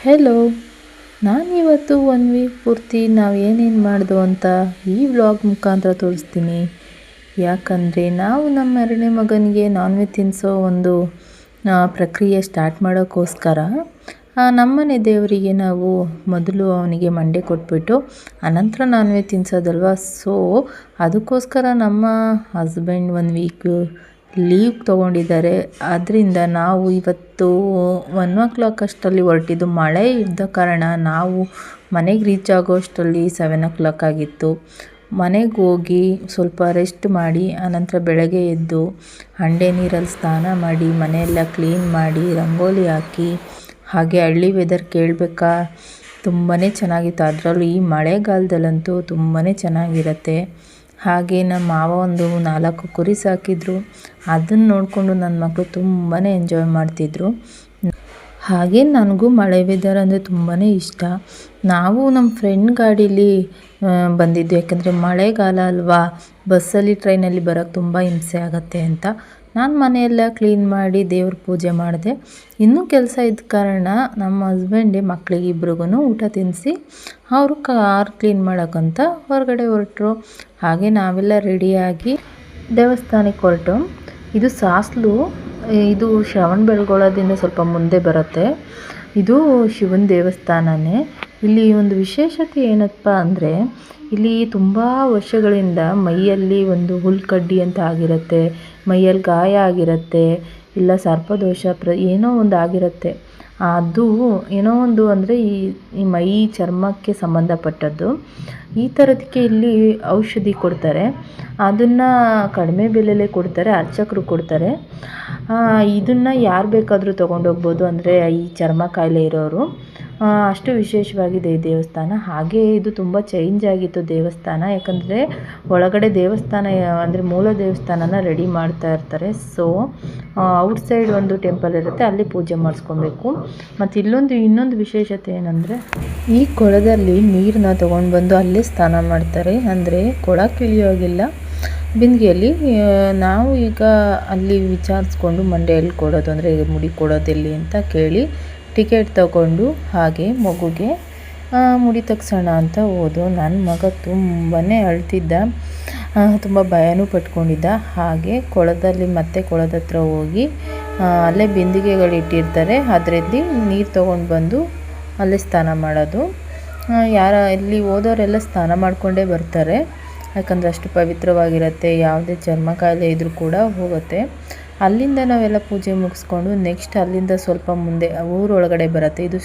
Hello, ನಾನಿವತ್ತು 1 weak ಪೂರ್ತಿ ನಾವು ಏನೇನು ಮಾಡಿದೋ ಅಂತ ಈ ವ್ಲಾಗ್ ಮುಖಾಂತರ ತೋರಿಸ್ತೀನಿ. ಯಾಕಂದರೆ ನಾವು ನಮ್ಮ ಎರಡನೇ ಮಗನಿಗೆ ನಾನ್ ವೆಜ್ ತಿನ್ನಿಸೋ ಒಂದು ಪ್ರಕ್ರಿಯೆ ಸ್ಟಾರ್ಟ್ ಮಾಡೋಕ್ಕೋಸ್ಕರ ನಮ್ಮನೆ ದೇವರಿಗೆ ನಾವು ಮೊದಲು ಅವನಿಗೆ ಮಂಡೆ ಕೊಟ್ಬಿಟ್ಟು ಅನಂತರ ನಾನ್ ವೆಜ್ ತಿನ್ನಿಸೋದಲ್ವ. ಸೊ ಅದಕ್ಕೋಸ್ಕರ ನಮ್ಮ ಹಸ್ಬೆಂಡ್ 1 ವೀಕ್ ಲೀವ್ ತೊಗೊಂಡಿದ್ದಾರೆ. ಅದರಿಂದ ನಾವು ಇವತ್ತು 1 ಅಷ್ಟರಲ್ಲಿ ಹೊರಟಿದ್ದು. ಮಳೆ ಇದ್ದ ಕಾರಣ ನಾವು ಮನೆಗೆ ರೀಚ್ ಆಗೋಷ್ಟರಲ್ಲಿ 7 ಆಗಿತ್ತು. ಮನೆಗೆ ಹೋಗಿ ಸ್ವಲ್ಪ ರೆಸ್ಟ್ ಮಾಡಿ ಆನಂತರ ಬೆಳಗ್ಗೆ ಎದ್ದು ಹಂಡೆ ನೀರಲ್ಲಿ ಸ್ನಾನ ಮಾಡಿ ಮನೆಯೆಲ್ಲ ಕ್ಲೀನ್ ಮಾಡಿ ರಂಗೋಲಿ ಹಾಕಿ, ಹಾಗೆ ಹಳ್ಳಿ ವೆದರ್ ಕೇಳಬೇಕಾ, ತುಂಬಾ ಚೆನ್ನಾಗಿತ್ತು. ಅದರಲ್ಲೂ ಈ ಮಳೆಗಾಲದಲ್ಲಂತೂ ತುಂಬಾ ಚೆನ್ನಾಗಿರುತ್ತೆ. ಹಾಗೆ ನಮ್ಮ ಮಾವ ಒಂದು 4 ಕುರಿ ಸಾಕಿದ್ರು. ಅದನ್ನು ನೋಡಿಕೊಂಡು ನನ್ನ ಮಕ್ಕಳು ತುಂಬಾ ಎಂಜಾಯ್ ಮಾಡ್ತಿದ್ರು. ಹಾಗೆ ನನಗೂ ಮಳೆ ವೆದರ್ ಅಂದರೆ ತುಂಬಾ ಇಷ್ಟ. ನಾವು ನಮ್ಮ ಫ್ರೆಂಡ್ ಗಾಡೀಲಿ ಬಂದಿದ್ದು, ಯಾಕಂದರೆ ಮಳೆಗಾಲ ಅಲ್ವಾ, ಬಸ್ಸಲ್ಲಿ ಟ್ರೈನಲ್ಲಿ ಬರೋಕ್ಕೆ ತುಂಬ ಹಿಂಸೆ ಆಗುತ್ತೆ ಅಂತ ನಾನು ಮನೆಯೆಲ್ಲ ಕ್ಲೀನ್ ಮಾಡಿ ದೇವ್ರ ಪೂಜೆ ಮಾಡಿದೆ. ಇನ್ನೂ ಕೆಲಸ ಇದ್ದ ಕಾರಣ ನಮ್ಮ ಹಸ್ಬೆಂಡೇ ಮಕ್ಕಳಿಗೆ ಇಬ್ರಿಗೂ ಊಟ ತಿನ್ನಿಸಿ ಅವರು ಕಾರ್ ಕ್ಲೀನ್ ಮಾಡೋಕ್ಕಂತ ಹೊರಗಡೆ ಹೊರಟರು. ಹಾಗೆ ನಾವೆಲ್ಲ ರೆಡಿಯಾಗಿ ದೇವಸ್ಥಾನಕ್ಕೆ ಹೊರಟು. ಇದು ಸಾಸ್ಲು, ಇದು ಶ್ರವಣಬೆಳಗೊಳದಿಂದ ಸ್ವಲ್ಪ ಮುಂದೆ ಬರುತ್ತೆ. ಇದು ಶಿವನ ದೇವಸ್ಥಾನನೇ. ಇಲ್ಲಿ ಒಂದು ವಿಶೇಷತೆ ಏನಪ್ಪ ಅಂದರೆ, ಇಲ್ಲಿ ತುಂಬ ವರ್ಷಗಳಿಂದ ಮೈಯಲ್ಲಿ ಒಂದು ಹುಲ್ಕಡ್ಡಿ ಅಂತ ಆಗಿರುತ್ತೆ, ಮೈಯಲ್ಲಿ ಗಾಯ ಆಗಿರುತ್ತೆ, ಇಲ್ಲ ಸರ್ಪದೋಷ ಏನೋ ಒಂದು ಆಗಿರುತ್ತೆ. ಅದು ಏನೋ ಒಂದು ಅಂದರೆ ಈ ಮೈ ಚರ್ಮಕ್ಕೆ ಸಂಬಂಧಪಟ್ಟದ್ದು. ಈ ಥರದಕ್ಕೆ ಇಲ್ಲಿ ಔಷಧಿ ಕೊಡ್ತಾರೆ. ಅದನ್ನು ಕಡಿಮೆ ಬೆಲೆಯಲ್ಲೇ ಕೊಡ್ತಾರೆ, ಅರ್ಚಕರು ಕೊಡ್ತಾರೆ. ಇದನ್ನು ಯಾರು ಬೇಕಾದರೂ ತೊಗೊಂಡೋಗ್ಬೋದು, ಅಂದರೆ ಈ ಚರ್ಮ ಕಾಯಿಲೆ ಇರೋರು. ಅಷ್ಟು ವಿಶೇಷವಾಗಿದೆ ಈ ದೇವಸ್ಥಾನ. ಹಾಗೆ ಇದು ತುಂಬ ಚೇಂಜ್ ಆಗಿತ್ತು ದೇವಸ್ಥಾನ, ಯಾಕಂದರೆ ಒಳಗಡೆ ದೇವಸ್ಥಾನ ಅಂದರೆ ಮೂಲ ದೇವಸ್ಥಾನನ ರೆಡಿ ಮಾಡ್ತಾ ಇರ್ತಾರೆ. ಸೊ ಔಟ್ಸೈಡ್ ಒಂದು ಟೆಂಪಲ್ ಇರುತ್ತೆ, ಅಲ್ಲಿ ಪೂಜೆ ಮಾಡಿಸ್ಕೊಬೇಕು. ಮತ್ತು ಇನ್ನೊಂದು ವಿಶೇಷತೆ ಏನಂದರೆ, ಈ ಕೊಳದಲ್ಲಿ ನೀರನ್ನ ತೊಗೊಂಡು ಬಂದು ಅಲ್ಲೇ ಸ್ನಾನ ಮಾಡ್ತಾರೆ. ಅಂದರೆ ಕೊಳ ಕಿಳಿಯೋಗಿಲ್ಲ, ಬಿಂದಿಗೆಯಲ್ಲಿ. ನಾವು ಈಗ ಅಲ್ಲಿ ವಿಚಾರಿಸ್ಕೊಂಡು ಮಂಡ್ಯಲ್ಲಿ ಕೊಡೋದು, ಅಂದರೆ ಮುಡಿ ಕೊಡೋದೆಲ್ಲಿ ಅಂತ ಕೇಳಿ ಟಿಕೆಟ್ ತಗೊಂಡು ಹಾಗೆ ಮಗುಗೆ ಮುಡಿ ತಗ್ಸೋಣ ಅಂತ ಹೋದೋ. ನನ್ನ ಮಗ ತುಂಬಾ ಅಳ್ತಿದ್ದ, ತುಂಬ ಭಯನೂ ಪಟ್ಕೊಂಡಿದ್ದ. ಹಾಗೆ ಕೊಳದ ಹತ್ರ ಹೋಗಿ ಅಲ್ಲೇ ಬಿಂದಿಗೆಗಳಿಟ್ಟಿರ್ತಾರೆ, ಅದರಲ್ಲಿ ನೀರು ತೊಗೊಂಡು ಬಂದು ಅಲ್ಲೇ ಸ್ನಾನ ಮಾಡೋದು. ಇಲ್ಲಿ ಹೋದವರೆಲ್ಲ ಸ್ನಾನ ಮಾಡಿಕೊಂಡೇ ಬರ್ತಾರೆ, ಯಾಕಂದರೆ ಅಷ್ಟು ಪವಿತ್ರವಾಗಿರುತ್ತೆ. ಯಾವುದೇ ಚರ್ಮ ಕಾಯಿಲೆ ಇದ್ದರೂ ಕೂಡ ಹೋಗುತ್ತೆ. ಅಲ್ಲಿಂದ ನಾವೆಲ್ಲ ಪೂಜೆ ಮುಗಿಸ್ಕೊಂಡು ನೆಕ್ಸ್ಟ್ ಅಲ್ಲಿಂದ ಸ್ವಲ್ಪ ಮುಂದೆ ಊರೊಳಗಡೆ ಬರುತ್ತೆ. ಇದು